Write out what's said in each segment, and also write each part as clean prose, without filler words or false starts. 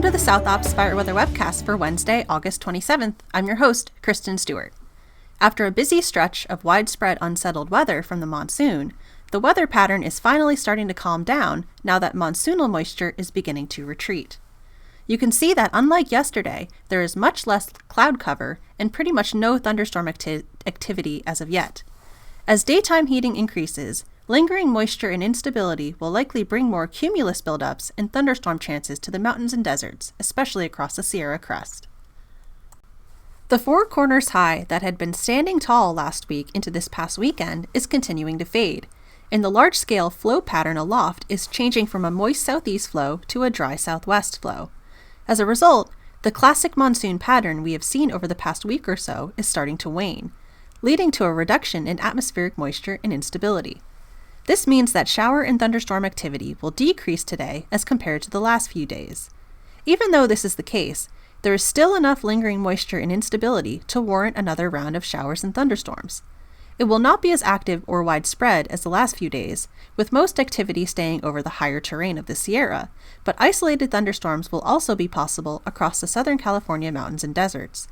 to the South Ops Fire Weather Webcast for Wednesday, August 27th. I'm your host, Kristen Stewart. After a busy stretch of widespread unsettled weather from the monsoon, the weather pattern is finally starting to calm down now that monsoonal moisture is beginning to retreat. You can see that unlike yesterday, there is much less cloud cover and pretty much no thunderstorm activity as of yet. As daytime heating increases, lingering moisture and instability will likely bring more cumulus buildups and thunderstorm chances to the mountains and deserts, especially across the Sierra Crest. The Four Corners high that had been standing tall last week into this past weekend is continuing to fade, and the large-scale flow pattern aloft is changing from a moist southeast flow to a dry southwest flow. As a result, the classic monsoon pattern we have seen over the past week or so is starting to wane, leading to a reduction in atmospheric moisture and instability. This means that shower and thunderstorm activity will decrease today as compared to the last few days. Even though this is the case, there is still enough lingering moisture and instability to warrant another round of showers and thunderstorms. It will not be as active or widespread as the last few days, with most activity staying over the higher terrain of the Sierra, but isolated thunderstorms will also be possible across the Southern California mountains and deserts.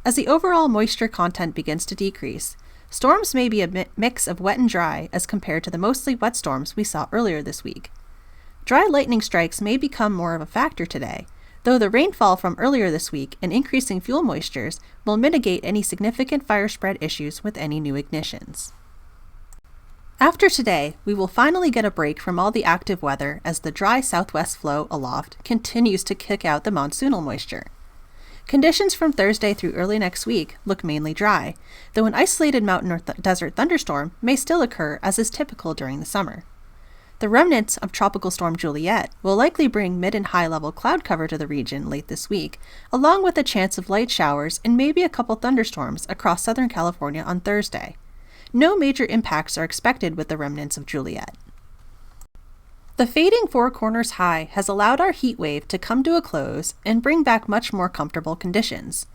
As the overall moisture content begins to decrease, storms may be a mix of wet and dry as compared to the mostly wet storms we saw earlier this week. Dry lightning strikes may become more of a factor today, though the rainfall from earlier this week and increasing fuel moistures will mitigate any significant fire spread issues with any new ignitions. After today, we will finally get a break from all the active weather as the dry southwest flow aloft continues to kick out the monsoonal moisture. Conditions from Thursday through early next week look mainly dry, though an isolated mountain or desert thunderstorm may still occur as is typical during the summer. The remnants of Tropical Storm Juliet will likely bring mid and high level cloud cover to the region late this week, along with a chance of light showers and maybe a couple thunderstorms across Southern California on Thursday. No major impacts are expected with the remnants of Juliet. The fading Four Corners high has allowed our heat wave to come to a close and bring back much more comfortable conditions.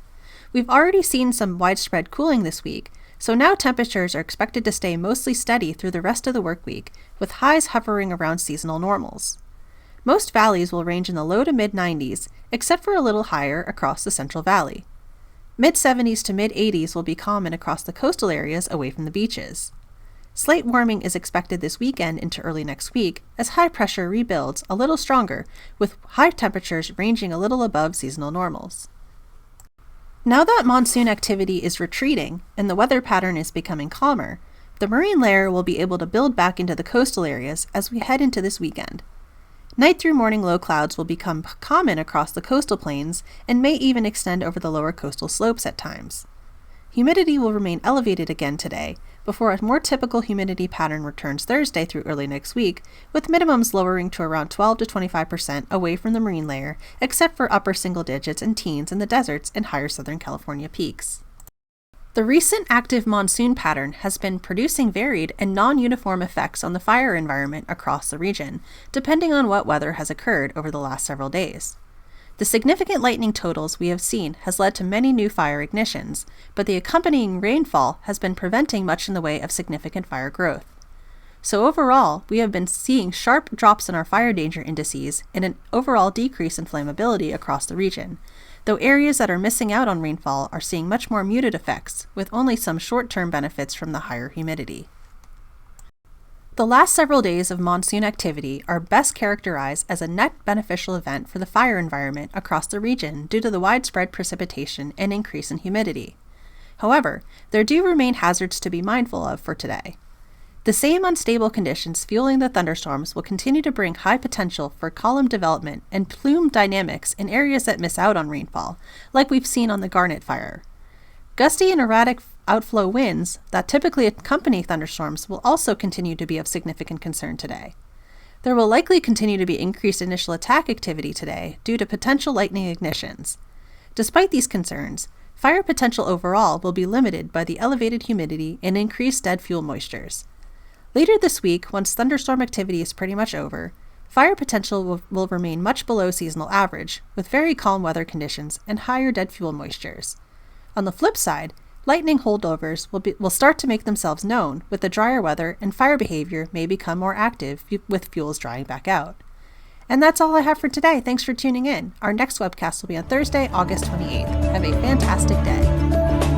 We've already seen some widespread cooling this week, so now temperatures are expected to stay mostly steady through the rest of the work week, with highs hovering around seasonal normals. Most valleys will range in the low to mid-90s, except for a little higher across the Central Valley. Mid-70s to mid-80s will be common across the coastal areas away from the beaches. Slight warming is expected this weekend into early next week as high pressure rebuilds a little stronger, with high temperatures ranging a little above seasonal normals. Now that monsoon activity is retreating and the weather pattern is becoming calmer, the marine layer will be able to build back into the coastal areas as we head into this weekend. Night through morning low clouds will become common across the coastal plains and may even extend over the lower coastal slopes at times. Humidity will remain elevated again today, before a more typical humidity pattern returns Thursday through early next week, with minimums lowering to around 12 to 25% away from the marine layer, except for upper single digits and teens in the deserts and higher Southern California peaks. The recent active monsoon pattern has been producing varied and non-uniform effects on the fire environment across the region, depending on what weather has occurred over the last several days. The significant lightning totals we have seen has led to many new fire ignitions, but the accompanying rainfall has been preventing much in the way of significant fire growth. So overall, we have been seeing sharp drops in our fire danger indices and an overall decrease in flammability across the region, though areas that are missing out on rainfall are seeing much more muted effects, with only some short-term benefits from the higher humidity. The last several days of monsoon activity are best characterized as a net beneficial event for the fire environment across the region due to the widespread precipitation and increase in humidity. However, there do remain hazards to be mindful of for today. The same unstable conditions fueling the thunderstorms will continue to bring high potential for column development and plume dynamics in areas that miss out on rainfall, like we've seen on the Garnet Fire. Gusty and erratic outflow winds that typically accompany thunderstorms will also continue to be of significant concern today. There will likely continue to be increased initial attack activity today due to potential lightning ignitions. Despite these concerns, fire potential overall will be limited by the elevated humidity and increased dead fuel moistures. Later this week, once thunderstorm activity is pretty much over, fire potential will remain much below seasonal average, with very calm weather conditions and higher dead fuel moistures. On the flip side, lightning holdovers will start to make themselves known with the drier weather, and fire behavior may become more active with fuels drying back out. And that's all I have for today. Thanks for tuning in. Our next webcast will be on Thursday, August 28th. Have a fantastic day.